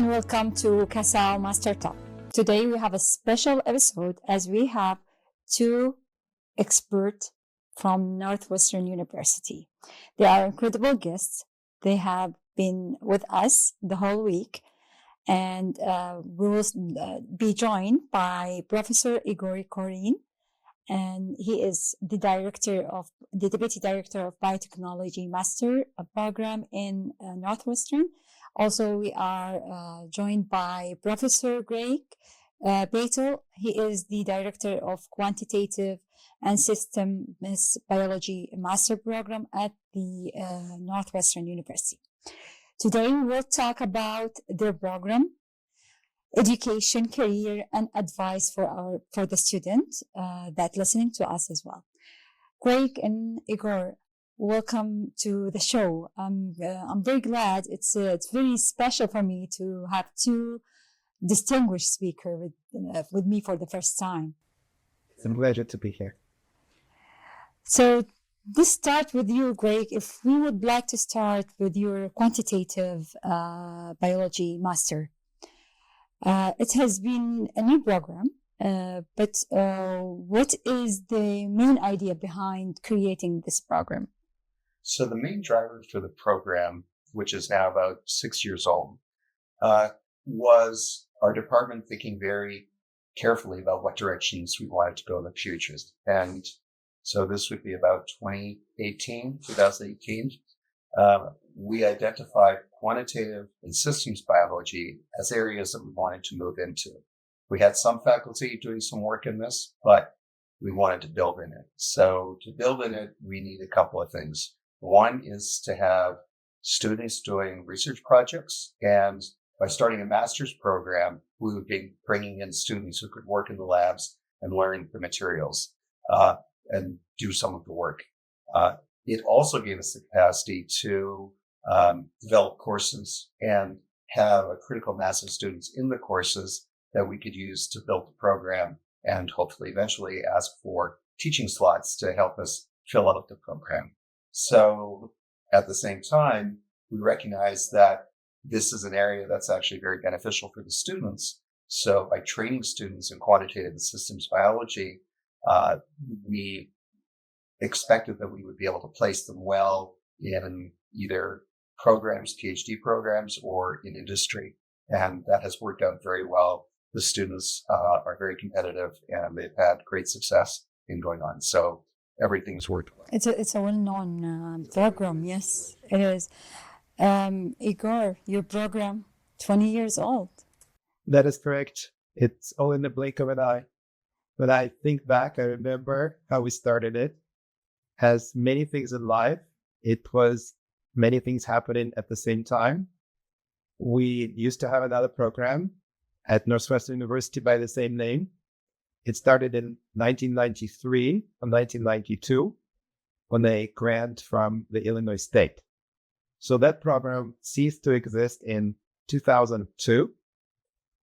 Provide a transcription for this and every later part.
and welcome to KSAU Master Talk. Today we have a special episode as we have two experts from Northwestern University. They are incredible guests. They have been with us the whole week, and we will be joined by Professor Yegor Korine, and he is the Deputy Director of Biotechnology Master Program in Northwestern. Also, we are joined by Professor Greg Beitel. He is the Director of Quantitative and Systems Biology Master Program at the Northwestern University. Today, we will talk about their program, education, career, and advice for the students that listening to us as well. Greg and Yegor, welcome to the show. I'm very glad. It's very special for me to have two distinguished speakers with me for the first time. It's a pleasure to be here. So let's start with you, Greg. If we would like to start with your quantitative biology master. It has been a new program, but what is the main idea behind creating this program? So the main driver for the program, which is now about 6 years old, was our department thinking very carefully about what directions we wanted to go in the future. And so this would be about 2018. We identified quantitative and systems biology as areas that we wanted to move into. We had some faculty doing some work in this, but we wanted to build in it. So to build in it, we need a couple of things. One is to have students doing research projects, and by starting a master's program, we would be bringing in students who could work in the labs and learn the materials and do some of the work. It also gave us the capacity to develop courses and have a critical mass of students in the courses that we could use to build the program and hopefully eventually ask for teaching slots to help us fill out the program. So at the same time, we recognize that this is an area that's actually very beneficial for the students. So by training students in quantitative and systems biology, we expected that we would be able to place them well in either programs, PhD programs, or in industry. And that has worked out very well. The students are very competitive and they've had great success in going on. So everything's worked well. It's a well-known program. Yes, it is. Yegor, your program, 20 years old. That is correct. It's all in the blink of an eye. When I think back, I remember how we started it. As many things in life, it was many things happening at the same time. We used to have another program at Northwestern University by the same name. It started in 1993 or 1992 on a grant from the Illinois State. So that program ceased to exist in 2002.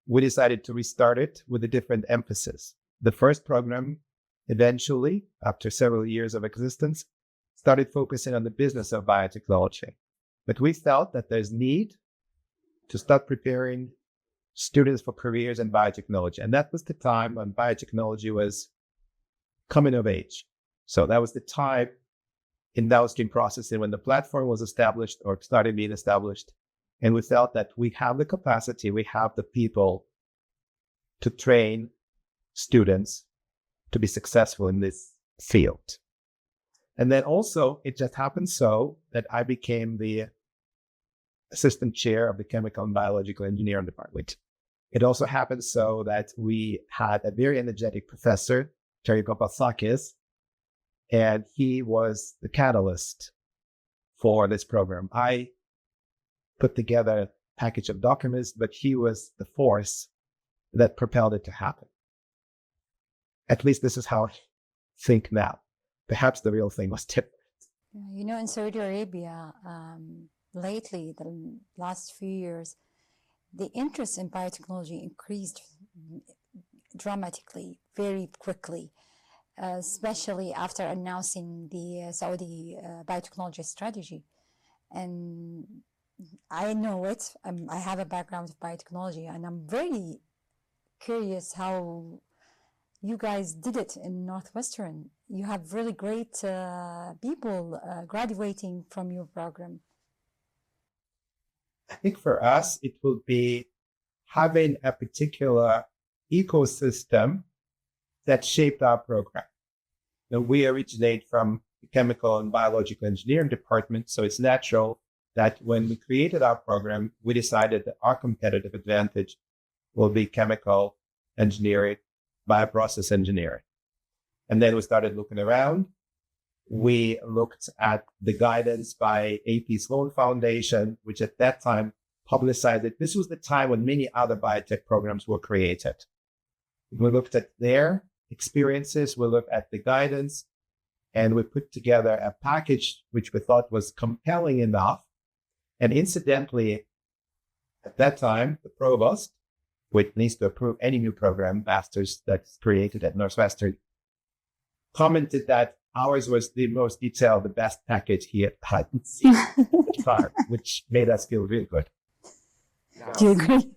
We decided to restart it with a different emphasis. The first program eventually, after several years of existence, started focusing on the business of biotechnology. But we felt that there's need to start preparing students for careers in biotechnology. And that was the time when biotechnology was coming of age. So that was the time in downstream processing when the platform was established or started being established. And we felt that we have the capacity, we have the people to train students to be successful in this field. And then also, it just happened so that I became the assistant chair of the chemical and biological engineering department. It also happened so that we had a very energetic professor, Terry Papasakis, and he was the catalyst for this program. I put together a package of documents, but he was the force that propelled it to happen. At least this is how I think now. Perhaps the real thing was different. You know, in Saudi Arabia, lately, the last few years, the interest in biotechnology increased dramatically, very quickly, especially after announcing the Saudi biotechnology strategy. And I know it. I have a background of biotechnology, and I'm very curious how you guys did it in Northwestern. You have really great people graduating from your program. I think for us, it will be having a particular ecosystem that shaped our program. Now, we originate from the chemical and biological engineering department, so it's natural that when we created our program, we decided that our competitive advantage will be chemical engineering, bioprocess engineering. And then we started looking around. We looked at the guidance by AP Sloan Foundation, which at that time publicized it. This was the time when many other biotech programs were created. We looked at their experiences, we looked at the guidance, and we put together a package which we thought was compelling enough. And incidentally, at that time, the provost, which needs to approve any new program, masters that's created at Northwestern, commented that ours was the most detailed, the best package he had seen at the time, which made us feel really good. Do you agree?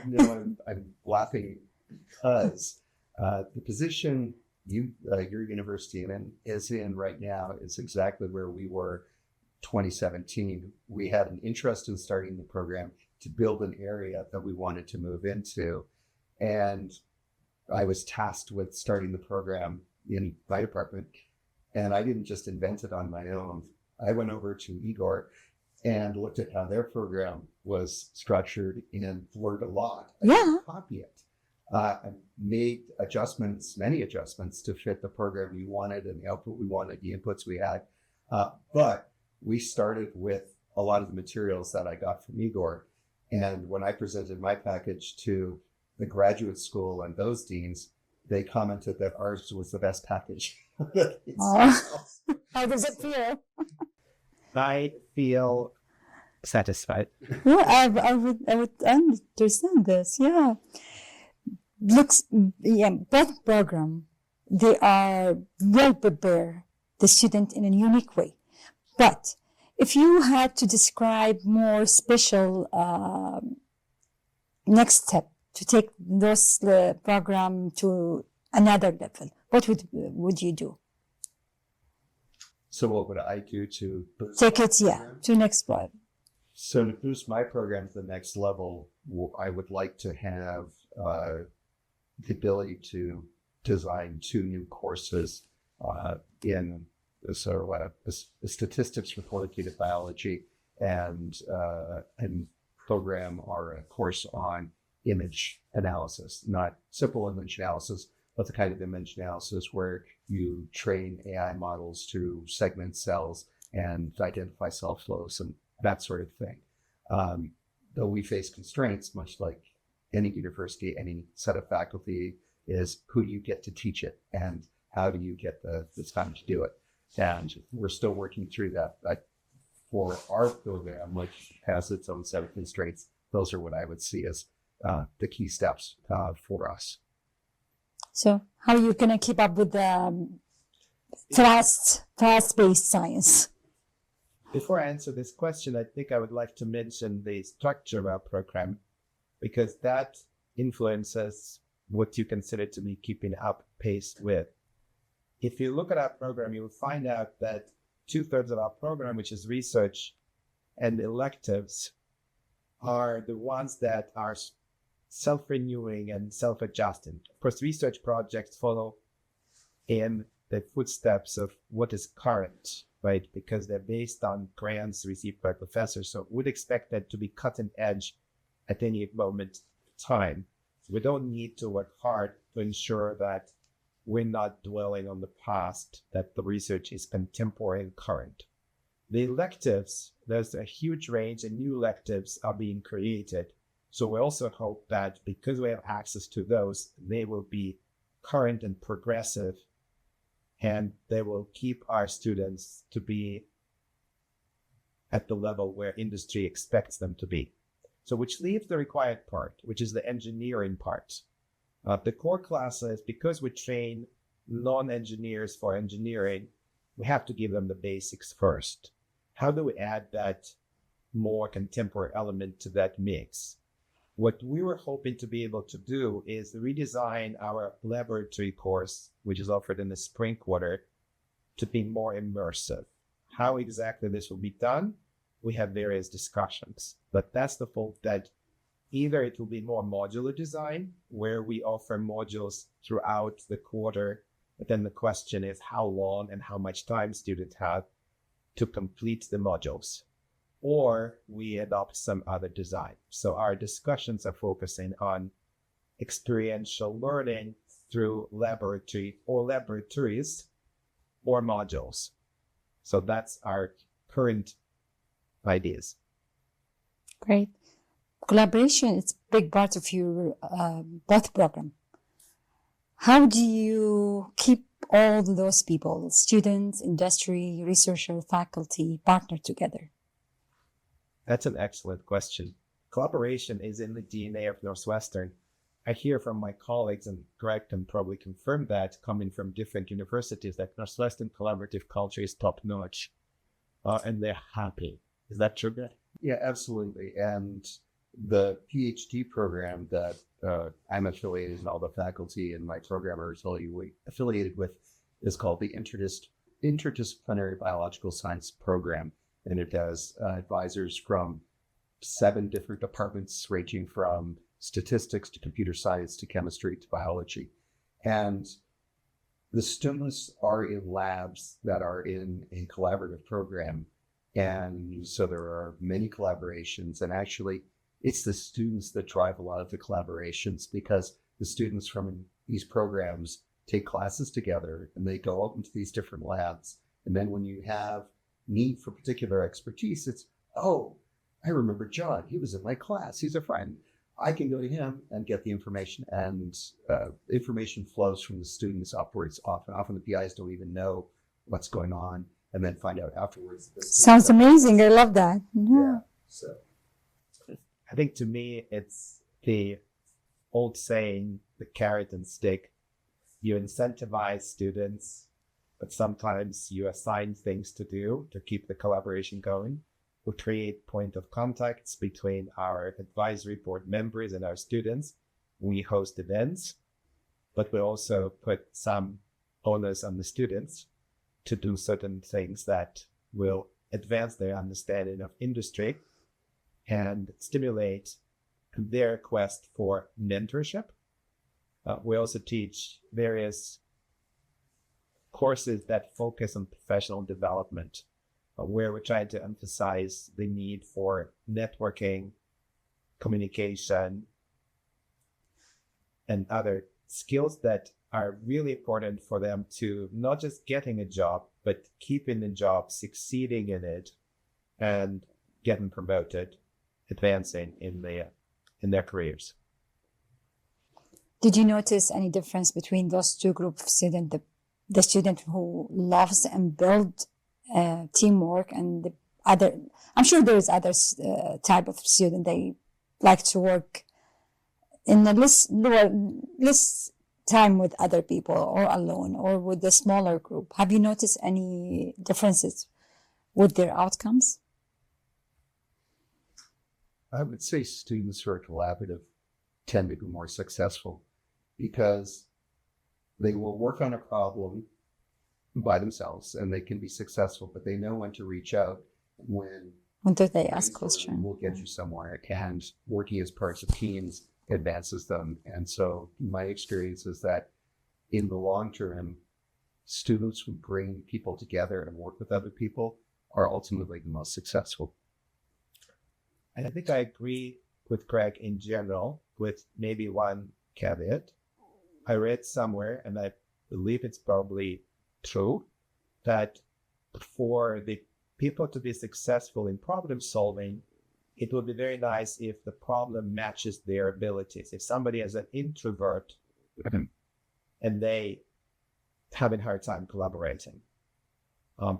No, I'm laughing because the position your university is in right now is exactly where we were 2017. We had an interest in starting the program to build an area that we wanted to move into. And I was tasked with starting the program in my department. And I didn't just invent it on my own. I went over to Yegor and looked at how their program was structured and learned a lot. I didn't copy it. I made many adjustments to fit the program we wanted and the output we wanted, the inputs we had. But we started with a lot of the materials that I got from Yegor. And when I presented my package to the graduate school and those deans, they commented that ours was the best package. How does it feel? I feel satisfied. Yeah, I would understand this. Yeah. Both program, they are well prepared the student in a unique way. But if you had to describe more special next step to take those program to another level, what would you do? So what would I do to take it, to next level? So to boost my program to the next level, I would like to have the ability to design 2 new courses in statistics for quantitative biology and program or a course on image analysis, not simple image analysis, but the kind of image analysis where you train AI models to segment cells and identify cell flows and that sort of thing. Though we face constraints, much like any university, any set of faculty, is who do you get to teach it and how do you get the time to do it? And we're still working through that. But for our program, which has its own set of constraints, those are what I would see as the key steps for us. So how are you going to keep up with the fast-paced science? Before I answer this question, I think I would like to mention the structure of our program, because that influences what you consider to be keeping up pace with. If you look at our program, you will find out that 2/3 of our program, which is research and electives, are the ones that are self-renewing and self-adjusting. Of course, research projects follow in the footsteps of what is current, right? Because they're based on grants received by professors. So we'd expect that to be cutting edge at any moment in time. So we don't need to work hard to ensure that we're not dwelling on the past, that the research is contemporary and current. The electives, there's a huge range and new electives are being created. So we also hope that because we have access to those, they will be current and progressive, and they will keep our students to be at the level where industry expects them to be. So which leaves the required part, which is the engineering part. The core classes, because we train non-engineers for engineering, we have to give them the basics first. How do we add that more contemporary element to that mix. What we were hoping to be able to do is redesign our laboratory course, which is offered in the spring quarter, to be more immersive. How exactly this will be done, we have various discussions, but that's the hope that either it will be more modular design, where we offer modules throughout the quarter, but then the question is how long and how much time students have to complete the modules, or we adopt some other design. So our discussions are focusing on experiential learning through laboratory or laboratories or modules. So that's our current ideas. Great. Collaboration is a big part of your both program. How do you keep all those people, students, industry, researcher, faculty, partner together? That's an excellent question. Collaboration is in the DNA of Northwestern. I hear from my colleagues, and Greg can probably confirm that, coming from different universities, that Northwestern collaborative culture is top-notch, and they're happy. Is that true, Greg? Yeah, absolutely. And the PhD program that I'm affiliated and all the faculty and my program are affiliated with is called the Interdisciplinary Biological Science Program. And it has advisors from 7 different departments, ranging from statistics to computer science to chemistry to biology. And the students are in labs that are in a collaborative program. And so there are many collaborations, and actually it's the students that drive a lot of the collaborations, because the students from these programs take classes together and they go out into these different labs. And then when you have need for particular expertise, it's, oh, I remember John, he was in my class, he's a friend. I can go to him and get the information, and information flows from the students upwards. Often the PIs don't even know what's going on, and then find out afterwards. Sounds amazing. I love that. Yeah. So I think to me, it's the old saying, the carrot and stick. You incentivize students, but sometimes you assign things to do to keep the collaboration going. We create point of contacts between our advisory board members and our students. We host events, but we also put some onus on the students to do certain things that will advance their understanding of industry and stimulate their quest for mentorship. We also teach various courses that focus on professional development, where we're trying to emphasize the need for networking, communication, and other skills that are really important for them to not just getting a job, but keeping the job, succeeding in it, and getting promoted, advancing in their careers. Did you notice any difference between those two groups of students, the student who loves and builds teamwork, and the other? I'm sure there is other type of student, they like to work in a less time with other people, or alone, or with the smaller group. Have you noticed any differences with their outcomes? I would say students who are collaborative tend to be more successful, because they will work on a problem by themselves and they can be successful, but they know when to reach out, when do they ask questions. Will get you somewhere, and working as parts of teams advances them. And so my experience is that in the long term, students who bring people together and work with other people are ultimately the most successful. And I think I agree with Greg in general, with maybe one caveat. I read somewhere, and I believe it's probably true, that for the people to be successful in problem solving, it would be very nice if the problem matches their abilities. If somebody is an introvert and they having a hard time collaborating,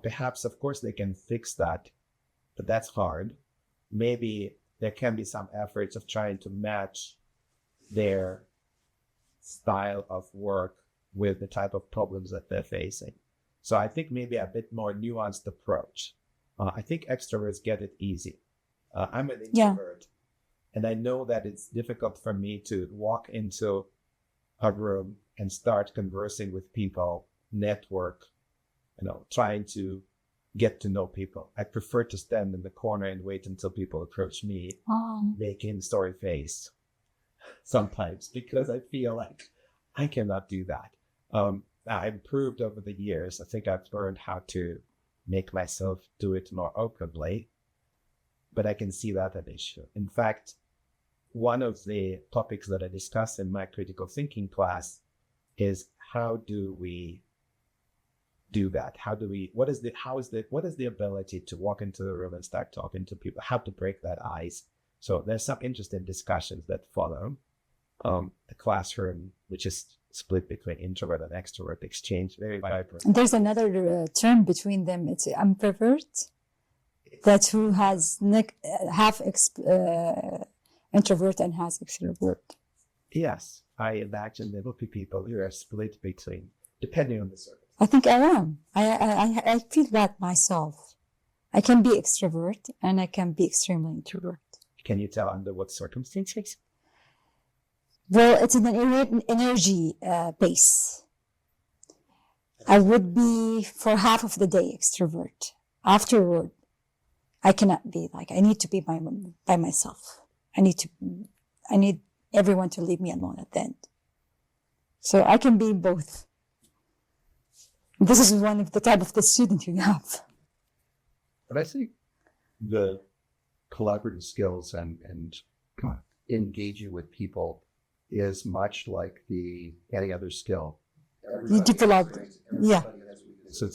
perhaps, of course, they can fix that, but that's hard. Maybe there can be some efforts of trying to match their style of work with the type of problems that they're facing. So I think maybe a bit more nuanced approach. I think extroverts get it easy. I'm an Yeah. introvert, and I know that it's difficult for me to walk into a room and start conversing with people, network, trying to get to know people. I prefer to stand in the corner and wait until people approach me, making story face sometimes, because I feel like I cannot do that. I improved over the years. I think I've learned how to make myself do it more openly, but I can see that an issue. In fact, one of the topics that I discussed in my critical thinking class is how do we do that? What is the ability to walk into the room and start talking to people? How to break that ice? So there's some interesting discussions that follow. The classroom, which is split between introvert and extrovert exchange, very vibrant. There's another term between them. It's ambivert. That who has introvert and has extrovert. Yes, I imagine there will be people who are split between, depending on the circumstance. I think I am. I feel that myself. I can be extrovert and I can be extremely introvert. Can you tell under what circumstances? Well, it's an energy base. I would be for half of the day extrovert. Afterward, I cannot be I need to be by myself. I need everyone to leave me alone at the end. So I can be both. This is one of the type of the student you have. But I think the collaborative skills and engaging with people is much like any other skill. You develop, yeah. So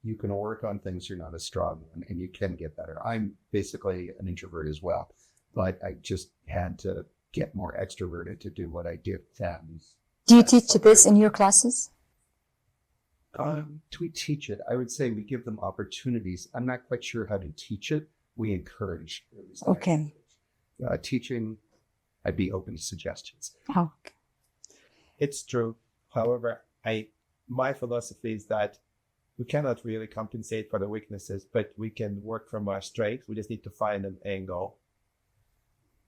you can work on things you're not as strong and you can get better. I'm basically an introvert as well, but I just had to get more extroverted to do what I did then. Do you teach this in your classes? We teach it. I would say we give them opportunities. I'm not quite sure how to teach it. We encourage. Okay. Teaching, I'd be open to suggestions. Oh. It's true. However, my philosophy is that we cannot really compensate for the weaknesses, but we can work from our strengths. We just need to find an angle.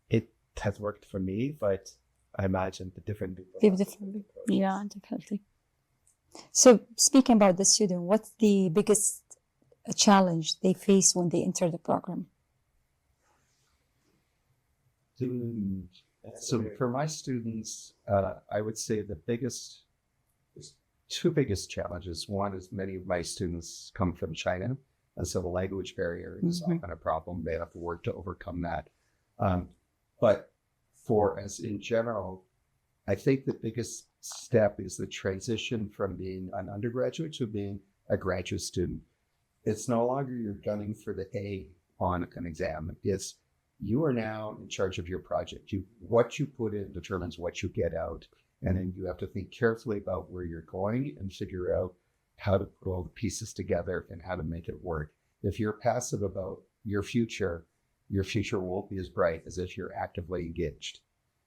It has worked for me, but I imagine the different people. Yeah, definitely. So speaking about the student, what's the biggest challenge they face when they enter the program? So for my students, I would say the two biggest challenges. One is many of my students come from China, and so the language barrier is often a problem. They have to work to overcome that. But for us in general, I think the biggest step is the transition from being an undergraduate to being a graduate student. It's no longer you're gunning for the A on an exam. It's you are now in charge of your project. What you put in determines what you get out. And then you have to think carefully about where you're going and figure out how to put all the pieces together and how to make it work. If you're passive about your future won't be as bright as if you're actively engaged.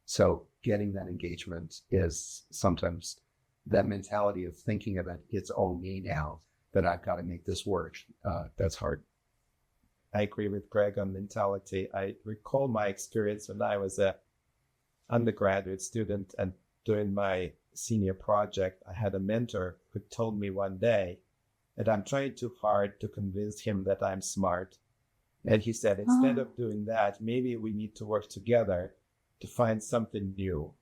So getting that engagement is sometimes that mentality of thinking about it's all me now, that I've got to make this work. That's hard. I agree with Greg on mentality. I recall my experience when I was an undergraduate student and during my senior project, I had a mentor who told me one day that I'm trying too hard to convince him that I'm smart. And he said, instead of doing that, maybe we need to work together to find something new.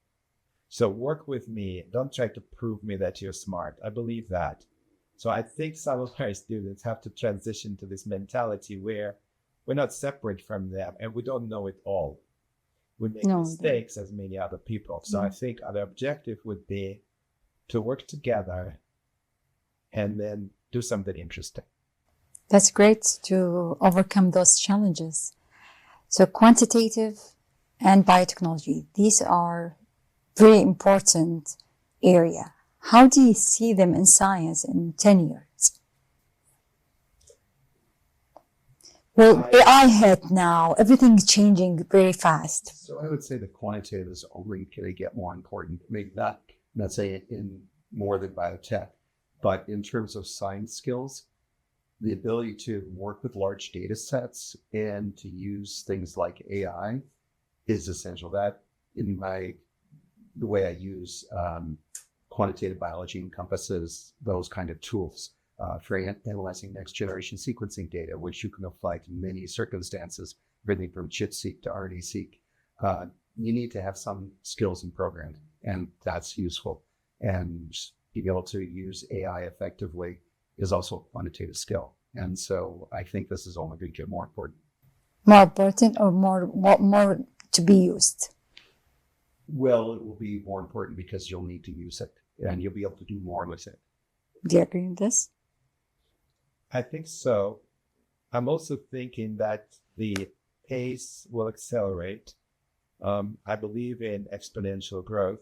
So work with me. Don't try to prove me that you're smart. I believe that. So I think some of our students have to transition to this mentality where we're not separate from them and we don't know it all. We make mistakes as many other people. So I think our objective would be to work together and then do something interesting. That's great to overcome those challenges. So quantitative and biotechnology, these are very important area. How do you see them in science in 10 years? Well, AI hit now. Everything's changing very fast. So I would say the quantitative is only going to get more important. Maybe not saying in more than biotech, but in terms of science skills, the ability to work with large data sets and to use things like AI is essential. That the way I use quantitative biology encompasses those kind of tools for analyzing next generation sequencing data, which you can apply to many circumstances, everything from ChIP-seq to RNA-seq. You need to have some skills in programming, and that's useful. And being able to use AI effectively is also a quantitative skill. And so I think this is only going to get more important. More important or more to be used? Well, it will be more important because you'll need to use it and you'll be able to do more with it. Do you agree with this? I think so. I'm also thinking that the pace will accelerate. I believe in exponential growth.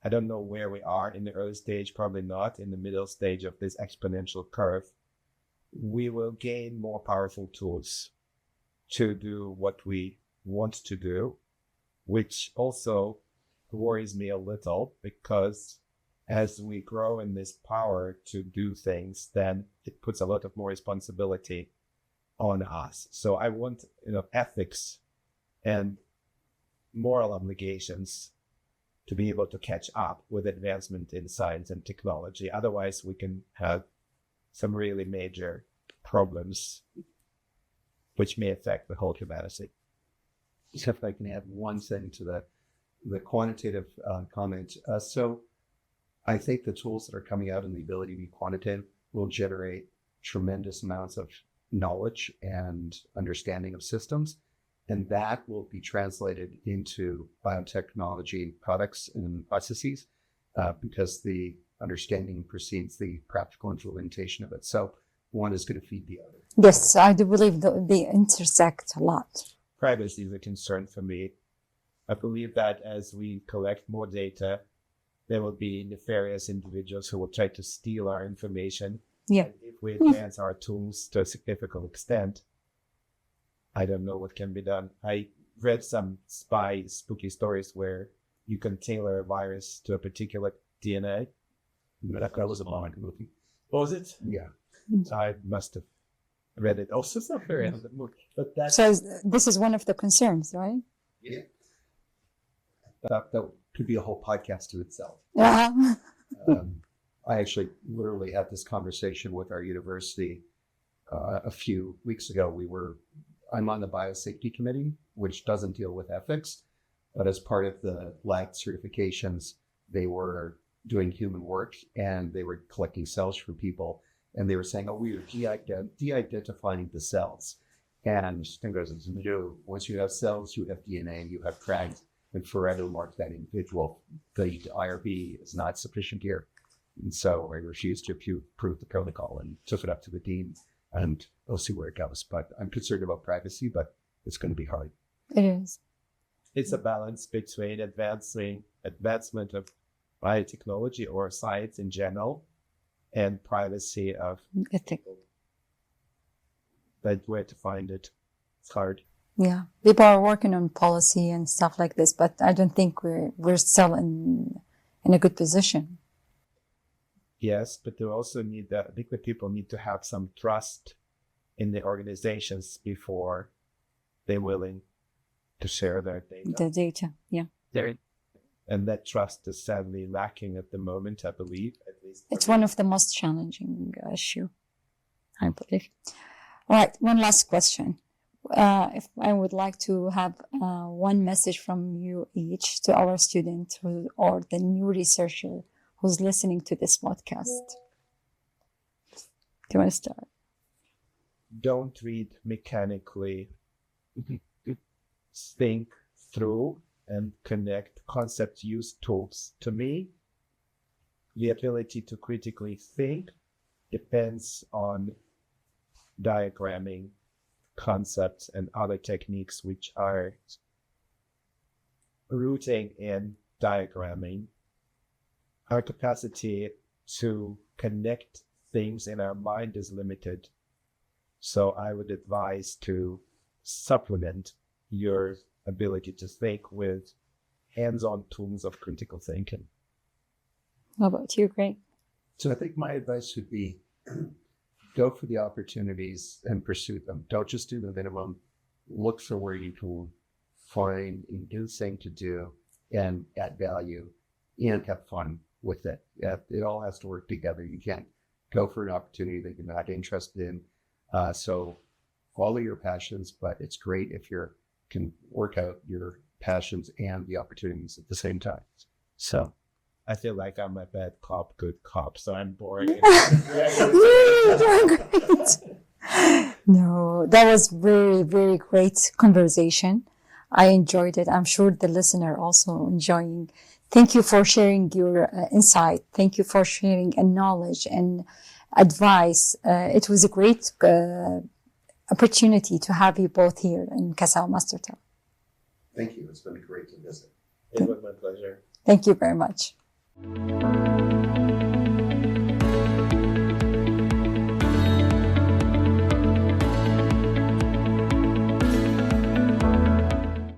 I don't know where we are in the early stage, probably not in the middle stage of this exponential curve. We will gain more powerful tools to do what we want to do, which also worries me a little because as we grow in this power to do things, then it puts a lot of more responsibility on us. So I want, ethics and moral obligations to be able to catch up with advancement in science and technology. Otherwise, we can have some really major problems which may affect the whole humanity. If I can add one thing to the quantitative comment. So I think the tools that are coming out and the ability to be quantitative will generate tremendous amounts of knowledge and understanding of systems. And that will be translated into biotechnology products and processes because the understanding precedes the practical implementation of it. So one is going to feed the other. Yes, I do believe they intersect a lot. Privacy is a concern for me. I believe that as we collect more data, there will be nefarious individuals who will try to steal our information. Yeah. And if we advance our tools to a significant extent, I don't know what can be done. I read some spooky stories where you can tailor a virus to a particular DNA. That was a long movie. What was it? Yeah. I must have read it. Also, it's not very end of the movie. But that's... So this is one of the concerns, right? Yeah. That could be a whole podcast to itself. Yeah. I actually literally had this conversation with our university a few weeks ago. I'm on the biosafety committee, which doesn't deal with ethics, but as part of the LAG certifications, they were doing human work and they were collecting cells from people. And they were saying, we are de-identifying the cells. And once you have cells, you have DNA, you have tags, and forever mark that individual. The IRB is not sufficient here. And so I refused to approve the protocol and took it up to the dean. And we'll see where it goes. But I'm concerned about privacy, but it's going to be hard. It is. It's a balance between advancement of biotechnology or science in general and privacy of ethical. But where to find it, it's hard. Yeah, people are working on policy and stuff like this, but I don't think we're still in a good position. Yes, but they also I think that people need to have some trust in the organizations before they're willing to share their data. The data, yeah. And that trust is sadly lacking at the moment, I believe. At least it's one of the most challenging issue, I believe. All right, one last question. If I would like to have one message from you each to our student or the new researcher who's listening to this podcast. Do you want to start? Don't read mechanically. Think through and connect concepts, use tools. To me, the ability to critically think depends on diagramming concepts and other techniques which are rooting in diagramming. Our capacity to connect things in our mind is limited. So I would advise to supplement your ability to think with hands-on tools of critical thinking. How about you, Greg? So I think my advice would be go for the opportunities and pursue them. Don't just do the minimum. Look for where you can find a new thing to do and add value and have fun with it. It all has to work together. You can't go for an opportunity that you're not interested in. So follow your passions, but it's great if you can work out your passions and the opportunities at the same time. So I feel like I'm a bad cop, good cop, so I'm boring. You're doing great. No, that was very, very great conversation. I enjoyed it. I'm sure the listener also enjoying. Thank you for sharing your insight. Thank you for sharing knowledge and advice. It was a great opportunity to have you both here in KSAU Master Talk. thank you. It's been great to visit. It was my pleasure. Thank you very much.